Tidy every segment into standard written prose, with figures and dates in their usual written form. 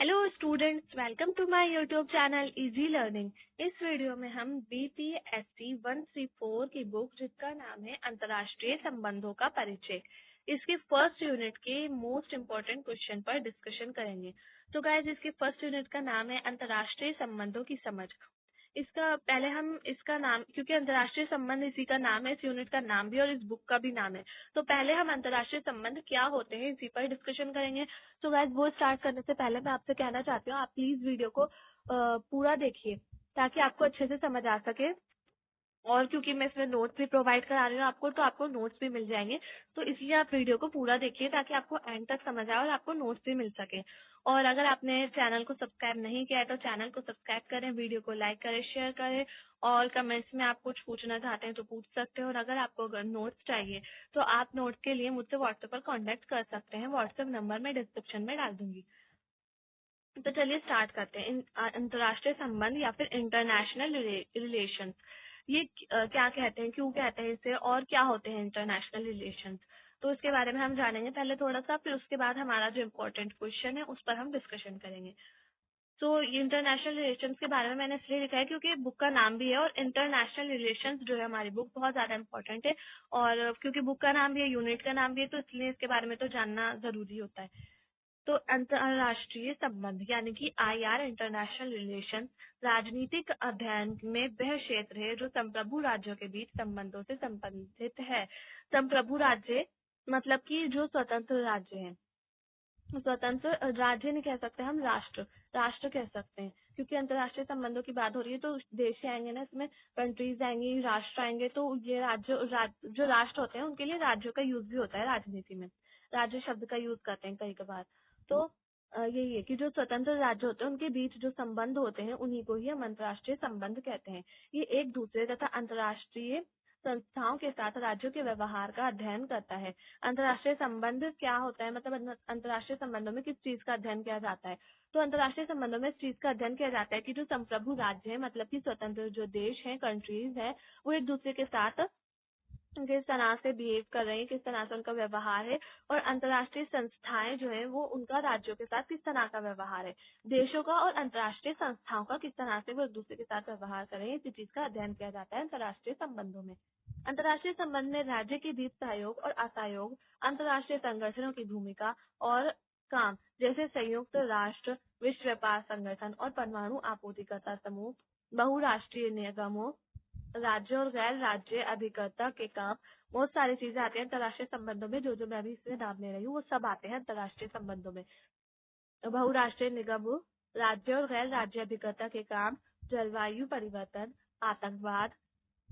Hello students, welcome to my YouTube channel easy learning. इस video में हम BPSC 134 की बुक जिसका नाम है अंतर्राष्ट्रीय संबंधों का परिचय, इसके फर्स्ट यूनिट के मोस्ट इम्पोर्टेंट क्वेश्चन पर डिस्कशन करेंगे। तो गाइस, इसके फर्स्ट यूनिट का नाम है अंतर्राष्ट्रीय संबंधों की समझ। इसका पहले हम इसका नाम, क्योंकि अंतर्राष्ट्रीय संबंध इसी का नाम है, इस यूनिट का नाम भी और इस बुक का भी नाम है, तो पहले हम अंतर्राष्ट्रीय संबंध क्या होते हैं इसी पर डिस्कशन करेंगे। तो गाइस, वो स्टार्ट करने से पहले मैं आपसे कहना चाहती हूँ, आप प्लीज वीडियो को पूरा देखिए ताकि आपको अच्छे से समझ आ सके। और क्योंकि मैं इसमें नोट्स भी प्रोवाइड करा रही हूँ आपको, तो आपको नोट्स भी मिल जाएंगे। तो इसलिए आप वीडियो को पूरा देखिए ताकि आपको एंड तक समझ आए और आपको नोट्स भी मिल सके। और अगर आपने चैनल को सब्सक्राइब नहीं किया है तो चैनल को सब्सक्राइब करें, वीडियो को लाइक करें, शेयर करें, और कमेंट्स में आप कुछ पूछना चाहते हैं तो पूछ सकते हैं। और अगर आपको नोट्स चाहिए तो आप नोट्स के लिए मुझसे व्हाट्सएप पर कॉन्टेक्ट कर सकते हैं। व्हाट्सएप नंबर मैं डिस्क्रिप्शन में डाल दूंगी। तो चलिए स्टार्ट करते हैं। अंतर्राष्ट्रीय संबंध या फिर इंटरनेशनल रिलेशन, ये क्या कहते हैं, क्यों कहते हैं इसे, और क्या होते हैं इंटरनेशनल रिलेशन, तो इसके बारे में हम जानेंगे पहले थोड़ा सा। फिर उसके बाद हमारा जो इम्पोर्टेंट क्वेश्चन है उस पर हम डिस्कशन करेंगे। तो इंटरनेशनल रिलेशंस के बारे में मैंने इसलिए लिखा है क्योंकि बुक का नाम भी है, और इंटरनेशनल रिलेशंस जो है हमारी बुक बहुत ज्यादा इम्पोर्टेंट है। और क्योंकि बुक का नाम भी है, यूनिट का नाम भी है, तो इसलिए इसके बारे में तो जानना जरूरी होता है। तो अंतर्राष्ट्रीय संबंध यानी कि आईआर इंटरनेशनल रिलेशन राजनीतिक अध्ययन में वह क्षेत्र है जो संप्रभु राज्यों के बीच संबंधों से संबंधित है। संप्रभु राज्य मतलब कि जो स्वतंत्र राज्य हैं। स्वतंत्र राज्य नहीं कह सकते हम, राष्ट्र राष्ट्र कह सकते हैं, क्योंकि अंतर्राष्ट्रीय संबंधों की बात हो रही है तो देश आएंगे ना, इसमें कंट्रीज आएंगी, राष्ट्र आएंगे, तो ये जो राष्ट्र होते हैं उनके लिए राज्यों का यूज भी होता है राजनीति में। राज्य शब्द का यूज करते हैं कई कभार। तो यही है कि जो स्वतंत्र राज्य होते हैं उनके बीच जो संबंध होते हैं उन्हीं को ही हम अंतर्राष्ट्रीय संबंध कहते हैं। ये एक दूसरे तथा अंतर्राष्ट्रीय संस्थाओं के साथ राज्यों के व्यवहार का अध्ययन करता है। अंतर्राष्ट्रीय संबंध क्या होता है, मतलब अंतर्राष्ट्रीय संबंधों में किस चीज का अध्ययन किया जाता है। तो अंतर्राष्ट्रीय संबंधों में इस चीज का अध्ययन किया जाता है कि जो संप्रभु राज्य है, मतलब कि स्वतंत्र जो देश है, कंट्रीज है, वो एक दूसरे के साथ किस तरह से बिहेव कर रहे हैं, किस तरह से उनका व्यवहार है, और अंतर्राष्ट्रीय संस्थाएं जो है वो उनका राज्यों के साथ किस तरह का व्यवहार है। देशों का और अंतर्राष्ट्रीय संस्थाओं का किस तरह से वो एक दूसरे के साथ व्यवहार कर रहे हैं, इसी चीज का अध्ययन किया जाता है अंतर्राष्ट्रीय संबंधों में। अंतर्राष्ट्रीय संबंध में राज्य के बीच सहयोग और असहयोग, अंतर्राष्ट्रीय संगठनों की भूमिका और काम, जैसे संयुक्त राष्ट्र, विश्व व्यापार संगठन और परमाणु आपूर्तिकर्ता समूह, बहुराष्ट्रीय निगमों, राज्य और गैर राज्य अभिकर्ता के काम, बहुत सारी चीजें आती हैं अंतर्राष्ट्रीय संबंधों में। जो जो मैं अभी इसमें नाम ले रही हूँ वो सब आते हैं अंतर्राष्ट्रीय संबंधों में। बहुराष्ट्रीय निगम, राज्य और गैर राज्य अभिकर्ता के काम, जलवायु परिवर्तन, आतंकवाद,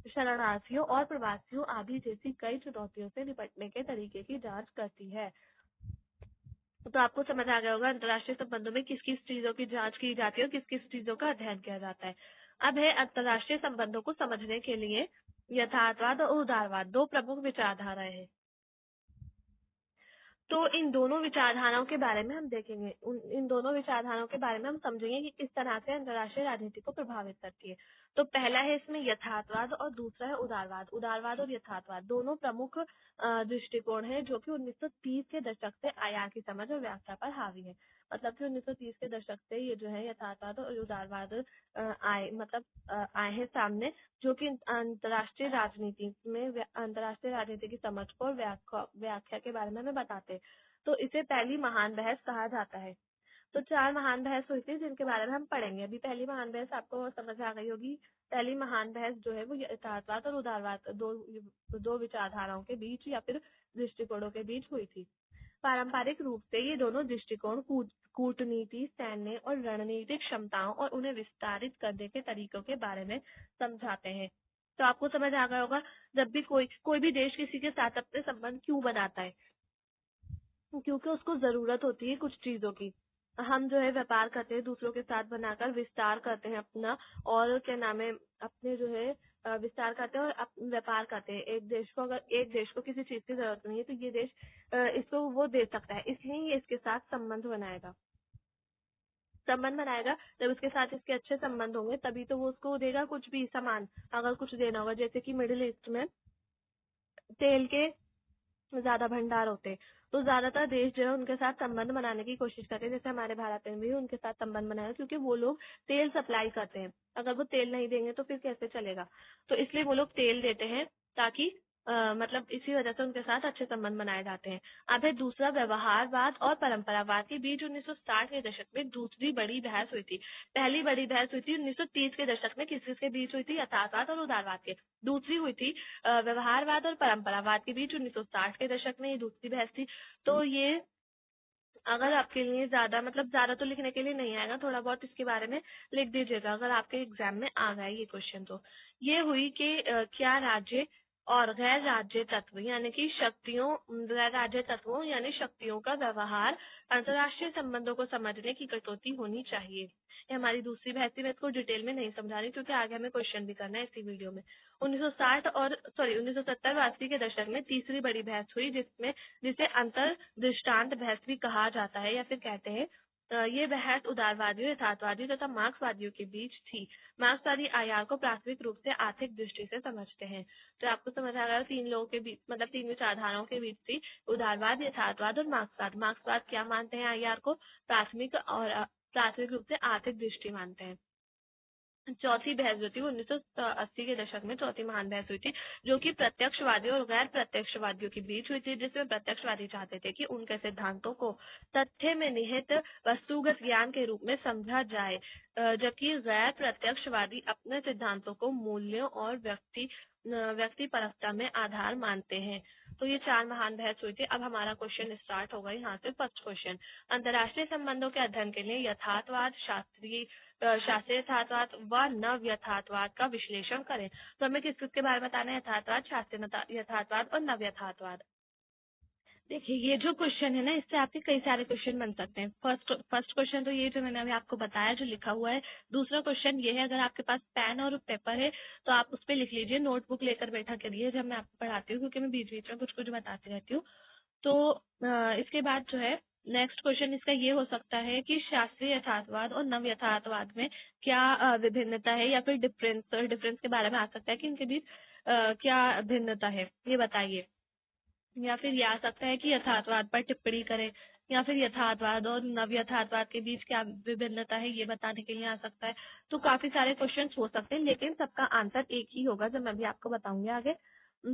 शरणार्थियों और प्रवासियों आदि जैसी कई चुनौतियों से निपटने के तरीके की जांच करती है। तो आपको समझ आ गया होगा अंतर्राष्ट्रीय संबंधों में किस किस चीजों की जांच की जाती है और किस किस चीजों का अध्ययन किया जाता है। अब है अंतर्राष्ट्रीय संबंधों को समझने के लिए यथार्थवाद और उदारवाद, दो प्रमुख विचारधाराएं हैं। तो इन दोनों विचारधाराओं के बारे में हम देखेंगे, इन दोनों विचारधाराओं के बारे में हम समझेंगे कि किस तरह से अंतर्राष्ट्रीय राजनीति को प्रभावित करती है। तो पहला है इसमें यथार्थवाद और दूसरा है उदारवाद। उदारवाद और यथार्थवाद दोनों प्रमुख दृष्टिकोण है जो कि 1930 के दशक से आईआर की समझ और व्याख्या पर हावी है। मतलब कि 1930 के दशक से ये जो है यथार्थवाद और उदारवाद आए हैं सामने, जो कि अंतर्राष्ट्रीय राजनीति में अंतर्राष्ट्रीय राजनीति की समझ को और व्याख्या के बारे में हमें बताते हैं। तो इसे पहली महान बहस कहा जाता है। तो 4 महान बहस हुई थी जिनके बारे में हम पढ़ेंगे। अभी पहली महान बहस आपको समझ आ गई होगी। पहली महान बहस जो है वो यथार्थवाद और उदारवाद, दो विचारधाराओं के बीच या फिर दृष्टिकोणों के बीच हुई थी। पारंपरिक रूप से ये दोनों दृष्टिकोण कूटनीति, सैन्य और रणनीतिक क्षमताओं और उन्हें विस्तारित करने के तरीकों के बारे में समझाते हैं। तो आपको समझ आ गया होगा, जब भी कोई भी देश किसी के साथ अपने संबंध क्यों बनाता है, क्योंकि उसको जरूरत होती है कुछ चीजों की। हम जो है व्यापार करते हैं दूसरों के साथ बनाकर, विस्तार करते हैं अपना, और क्या नाम है, अपने जो है विस्तार करते हैं और व्यापार करते हैं। अगर एक देश को किसी चीज की जरूरत नहीं है तो ये देश इसको वो दे सकता है, इसलिए ये इसके साथ संबंध बनाएगा। जब उसके साथ इसके अच्छे संबंध होंगे तभी तो वो उसको देगा कुछ भी सामान, अगर कुछ देना होगा। जैसे कि मिडिल ईस्ट में तेल के ज्यादा भंडार होते, तो ज्यादातर देश जो है उनके साथ संबंध बनाने की कोशिश करते हैं। जैसे हमारे भारत में भी उनके साथ संबंध बनाया, क्योंकि वो लोग तेल सप्लाई करते हैं। अगर वो तेल नहीं देंगे तो फिर कैसे चलेगा, तो इसलिए वो लोग तेल देते हैं, ताकि मतलब इसी वजह से उनके साथ अच्छे संबंध बनाए जाते हैं। अब है दूसरा, व्यवहारवाद और परंपरावाद के बीच 1960 के दशक में दूसरी बड़ी बहस हुई थी। पहली बड़ी बहस हुई थी 1930 के दशक में, किसके बीच हुई थी? यथार्थवाद और उदारवाद के। दूसरी हुई थी व्यवहारवाद और परंपरावाद के बीच 1960 के दशक में, ये दूसरी बहस थी। तो ये अगर आपके लिए ज्यादा, मतलब ज्यादा तो लिखने के लिए नहीं आएगा, थोड़ा बहुत इसके बारे में लिख दीजिएगा अगर आपके एग्जाम में आ गया ये क्वेश्चन। तो ये हुई कि क्या राज्य और गैर राज्य तत्व यानी कि शक्तियों, गैर राज्य तत्वों यानी शक्तियों का व्यवहार अंतर्राष्ट्रीय संबंधों को समझने की कसौटी होनी चाहिए। ये हमारी दूसरी बहस थी। मैं इसको डिटेल में नहीं समझा रही क्योंकि आगे हमें क्वेश्चन भी करना है इसी वीडियो में। 1960 और 1970 व 80 के दशक में तीसरी बड़ी बहस हुई, जिसे अंतर दृष्टांत बहस भी कहा जाता है या फिर कहते हैं। ये बहस उदारवादियों, यथार्थवादियों तथा मार्क्सवादियों के बीच थी। मार्क्सवादी आयार को प्राथमिक रूप से आर्थिक दृष्टि से समझते हैं। तो आपको समझ आ गया, तीन लोगों के बीच, मतलब तीन विचारधाराओं के बीच थी, उदारवाद, यथार्थवाद और मार्क्सवाद। मार्क्सवाद क्या मानते हैं? आयार को प्राथमिक रूप से आर्थिक दृष्टि मानते हैं। चौथी बहस जो थी वो 1980 के दशक में चौथी महान बहस हुई थी, जो कि प्रत्यक्षवादियों और गैर प्रत्यक्षवादियों के बीच हुई थी, जिसमें प्रत्यक्षवादी चाहते थे कि उनके सिद्धांतों को तथ्य में निहित वस्तुगत ज्ञान के रूप में समझा जाए, जबकि गैर प्रत्यक्षवादी अपने सिद्धांतों को मूल्यों और व्यक्तिपरकता में आधार मानते हैं। तो ये चार महान बहस हुई थी। अब हमारा क्वेश्चन स्टार्ट होगा यहाँ से। फर्स्ट क्वेश्चन, अंतर्राष्ट्रीय संबंधों के अध्ययन के लिए यथार्थवाद, शास्त्रीय यथार्थवाद व नव यथार्थवाद का विश्लेषण करें। तो हमें किस किसके बारे में बताना है? यथार्थवाद, शास्त्रीय यथार्थवाद और नव यथार्थवाद। देखिए, ये जो क्वेश्चन है ना, इससे आपके कई सारे क्वेश्चन बन सकते हैं। फर्स्ट क्वेश्चन तो ये जो मैंने अभी आपको बताया, जो लिखा हुआ है। दूसरा क्वेश्चन ये है, अगर आपके पास पेन और पेपर है तो आप उस पर लिख लीजिए, नोटबुक लेकर बैठा करिए जब मैं आपको पढ़ाती हूँ, क्योंकि मैं बीच बीच में कुछ कुछ बताती रहती हूँ। तो इसके बाद जो है नेक्स्ट क्वेश्चन इसका ये हो सकता है कि शास्त्रीय यथार्थवाद और नव यथार्थवाद में क्या विभिन्नता है, या फिर डिफरेंस के बारे में आ सकता है कि इनके बीच क्या भिन्नता है, ये बताइए। या फिर ये आ सकता है कि यथार्थवाद पर टिप्पणी करें, या फिर यथार्थवाद और नव यथार्थवाद के बीच क्या विभिन्नता है ये बताने के लिए आ सकता है। तो काफी सारे क्वेश्चंस हो सकते हैं, लेकिन सबका आंसर एक ही होगा जो मैं भी आपको बताऊंगी आगे।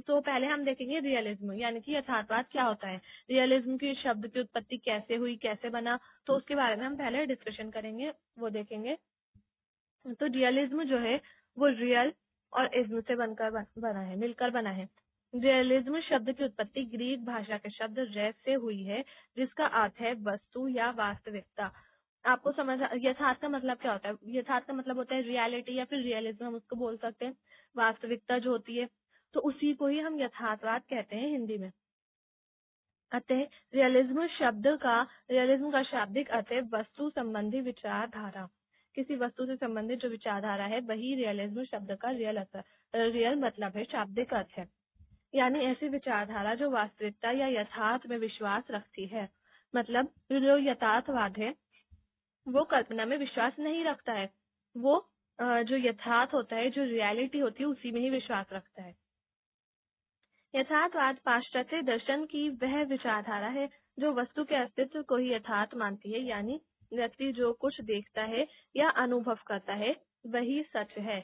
तो पहले हम देखेंगे रियलिज्म यानी कि यथार्थवाद क्या होता है। रियलिज्म की शब्द की उत्पत्ति कैसे हुई, कैसे बना, तो उसके बारे में हम पहले डिस्कशन करेंगे, वो देखेंगे। तो रियलिज्म जो है वो रियल और इज्म से बना है, मिलकर बना है। रियलिज्म शब्द की उत्पत्ति ग्रीक भाषा के शब्द रेस से हुई है, जिसका अर्थ है वस्तु या वास्तविकता। आपको समझ, यथार्थ का मतलब क्या होता है? यथार्थ का मतलब होता है रियलिटी या फिर रियलिज्म हम उसको बोल सकते हैं, वास्तविकता जो होती है। तो उसी को ही हम यथार्थवाद कहते हैं हिंदी में। अतः रियलिज्म का शाब्दिक अर्थ है वस्तु संबंधी विचारधारा। किसी वस्तु से संबंधित जो विचारधारा है वही रियलिज्म शब्द का रियल मतलब है, शाब्दिक अर्थ है। यानी ऐसी विचारधारा जो वास्तविकता या यथार्थ में विश्वास रखती है। मतलब जो यथार्थवाद है वो कल्पना में विश्वास नहीं रखता है, वो जो यथार्थ होता है, जो रियलिटी होती है, उसी में ही विश्वास रखता है। यथार्थवाद पाश्चात्य दर्शन की वह विचारधारा है जो वस्तु के अस्तित्व को ही यथार्थ मानती है, यानी व्यक्ति जो कुछ देखता है या अनुभव करता है वही सच है।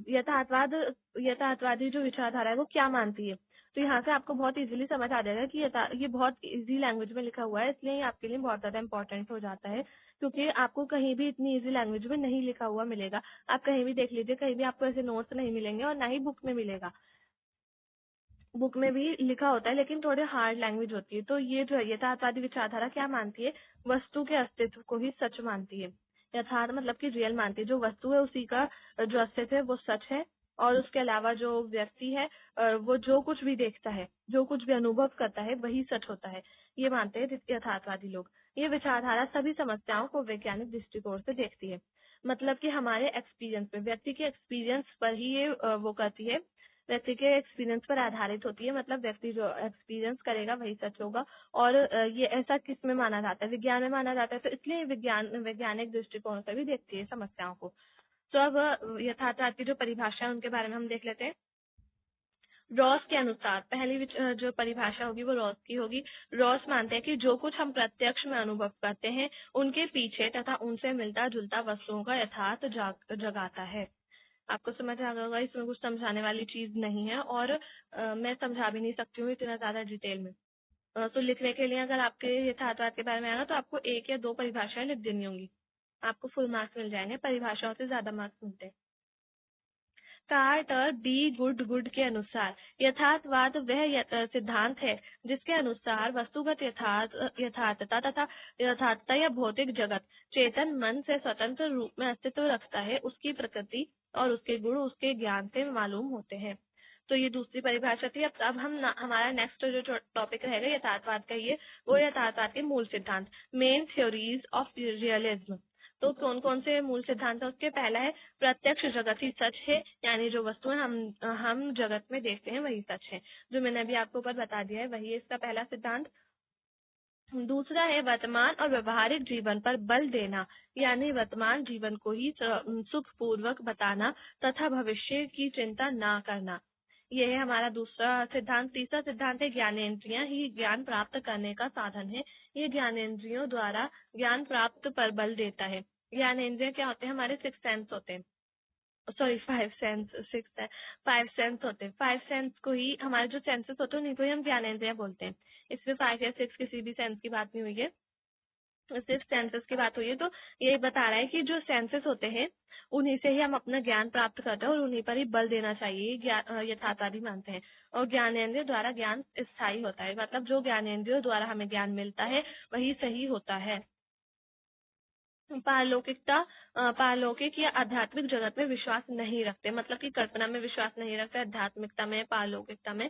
यथार्थवादी जो विचारधारा है वो क्या मानती है? तो यहाँ से आपको बहुत इजीली समझ आ जाएगा कि ये बहुत इजी लैंग्वेज में लिखा हुआ है, इसलिए ये आपके लिए बहुत ज्यादा इंपॉर्टेंट हो जाता है, क्योंकि आपको कहीं भी इतनी इजी लैंग्वेज में नहीं लिखा हुआ मिलेगा। आप कहीं भी देख लीजिए, कहीं भी आपको ऐसे नोट्स नहीं मिलेंगे और ना ही बुक में मिलेगा। बुक में भी लिखा होता है लेकिन थोड़े हार्ड लैंग्वेज होती है। तो ये जो है यथार्थवादी विचारधारा क्या मानती है? वस्तु के अस्तित्व को ही सच मानती है। यथार्थ मतलब कि रियल मानती है, जो वस्तु है उसी का जो अस्तित्व है वो सच है, और उसके अलावा जो व्यक्ति है वो जो कुछ भी देखता है, जो कुछ भी अनुभव करता है वही सच होता है, ये मानते हैं यथार्थवादी लोग। ये विचारधारा सभी समस्याओं को वैज्ञानिक दृष्टिकोण से देखती है। मतलब कि हमारे एक्सपीरियंस पे, व्यक्ति के एक्सपीरियंस पर ही ये वो करती है, व्यक्ति के एक्सपीरियंस पर आधारित होती है। मतलब व्यक्ति जो एक्सपीरियंस करेगा वही सच होगा। और ये ऐसा किस में माना जाता है? विज्ञान में माना जाता है। तो इसलिए वैज्ञानिक दृष्टिकोण से भी देखती है समस्याओं को। तो अब यथार्थवाद की जो परिभाषा है उनके बारे में हम देख लेते हैं। रॉस के अनुसार पहली जो परिभाषा होगी वो रॉस की होगी। रॉस मानते हैं कि जो कुछ हम प्रत्यक्ष में अनुभव करते हैं उनके पीछे तथा उनसे मिलता जुलता वस्तुओं का यथार्थ जगाता है। आपको समझ आ गया होगा, इसमें कुछ समझाने वाली चीज नहीं है और मैं समझा भी नहीं सकती हूँ इतना ज्यादा डिटेल में। तो लिखने के लिए अगर आपके यथार्थवाद के बारे में आएगा तो आपको 1 या 2 परिभाषाएं लिख देनी होंगी, आपको फुल मार्क्स मिल जाएंगे, परिभाषाओं से ज्यादा मार्क्स मिलते हैं। कार्टर बी गुड के अनुसार यथार्थवाद वह सिद्धांत है जिसके अनुसार वस्तुगत यथार्थता तथा यथार्थता या भौतिक जगत चेतन मन से स्वतंत्र रूप में अस्तित्व रखता है। उसकी प्रकृति और उसके गुण उसके ज्ञान से मालूम होते हैं। तो ये दूसरी परिभाषा थी। अब हमारा नेक्स्ट जो टॉपिक रहेगा यथार्थवाद का, ये वो यथार्थवाद के मूल सिद्धांत, मेन थ्योरीज ऑफ रियलिज्म। तो कौन कौन से मूल सिद्धांत है उसके? पहला है प्रत्यक्ष जगत ही सच है, यानी जो वस्तुएं हम जगत में देखते हैं वही सच है। जो मैंने अभी आपको ऊपर बता दिया है वही है इसका पहला सिद्धांत। दूसरा है वर्तमान और व्यवहारिक जीवन पर बल देना, यानी वर्तमान जीवन को ही सुखपूर्वक बताना तथा भविष्य की चिंता ना करना। यह है हमारा दूसरा सिद्धांत। तीसरा सिद्धांत है ज्ञानेंद्रियां ही ज्ञान प्राप्त करने का साधन है। ये ज्ञानेंद्रियों द्वारा ज्ञान प्राप्त पर बल देता है। ज्ञानेंद्रिय क्या होते हैं? हमारे 6 सेंस होते हैं, सॉरी 5 सेंस, 6 5 सेंस होते हैं। 5 सेंस को ही, हमारे जो सेंसेस होते हैं उन्हीं को ही हम ज्ञानेंद्रिय बोलते हैं। इसमें 5 या 6 किसी भी सेंस की बात नहीं हुई है, सिर्फ सेंसेस की बात हुई है। तो ये बता रहा है कि जो सेंसेस होते हैं उन्हीं से ही हम अपना ज्ञान प्राप्त करते हैं और उन्हीं पर ही बल देना चाहिए, यथार्थवादी मानते हैं। और ज्ञानेंद्रिय द्वारा ज्ञान स्थायी होता है, मतलब जो ज्ञानेंद्रियों द्वारा हमें ज्ञान मिलता है वही सही होता है। पारलौकिक या आध्यात्मिक जगत में विश्वास नहीं रखते, मतलब कि कल्पना में विश्वास नहीं रखते, आध्यात्मिकता में पारलौकिकता में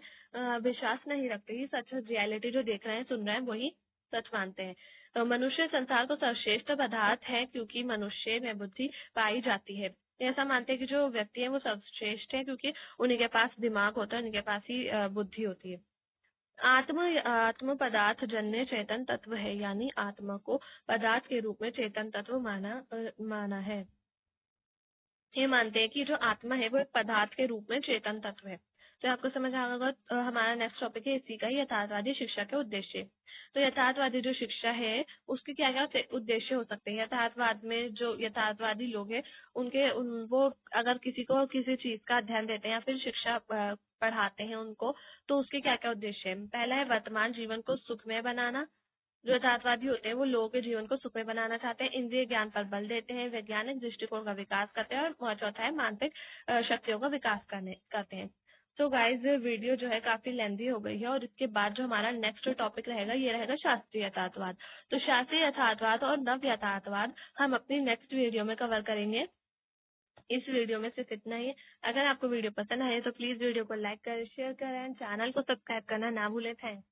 विश्वास नहीं रखते। ये सच रियलिटी जो देख रहे हैं सुन रहे हैं वही सच मानते हैं। तो मनुष्य संसार को सर्वश्रेष्ठ पदार्थ है क्योंकि मनुष्य में बुद्धि पाई जाती है। ऐसा मानते हैं कि जो व्यक्ति है वो सर्वश्रेष्ठ है क्योंकि उन्हीं के पास दिमाग होता है, उन्हीं के पास ही बुद्धि होती है। आत्म पदार्थ जन्य चेतन तत्व है, यानी आत्मा को पदार्थ के रूप में चेतन तत्व माना है। ये मानते हैं कि जो आत्मा है वो एक पदार्थ के रूप में चेतन तत्व है। तो आपको समझ आ गया होगा। हमारा नेक्स्ट टॉपिक है इसी का, यथार्थवादी शिक्षा के उद्देश्य। तो यथार्थवादी जो शिक्षा है उसके क्या क्या उद्देश्य हो सकते हैं? यथार्थवाद में जो यथार्थवादी लोग हैं वो अगर किसी को किसी चीज का अध्ययन देते हैं या फिर शिक्षा पढ़ाते हैं उनको, तो उसके क्या क्या उद्देश्य है? पहला है वर्तमान जीवन को सुखमय बनाना। जो यथार्थवादी होते हैं वो लोगों के जीवन को सुखमय बनाना चाहते हैं, इंद्रिय ज्ञान पर बल देते हैं, वैज्ञानिक दृष्टिकोण का विकास करते हैं और चौथा है मानसिक शक्तियों का विकास करते हैं। तो गाइज वीडियो जो है काफी लेंथी हो गई है और इसके बाद जो हमारा नेक्स्ट टॉपिक रहेगा ये रहेगा शास्त्रीय यथार्थवाद। तो शास्त्रीय यथार्थवाद और नव यथार्थवाद हम अपनी नेक्स्ट वीडियो में कवर करेंगे। इस वीडियो में सिर्फ इतना ही। अगर आपको वीडियो पसंद आए तो प्लीज वीडियो को लाइक करें, शेयर करें, चैनल को सब्सक्राइब करना ना भूलें। थैंक्स।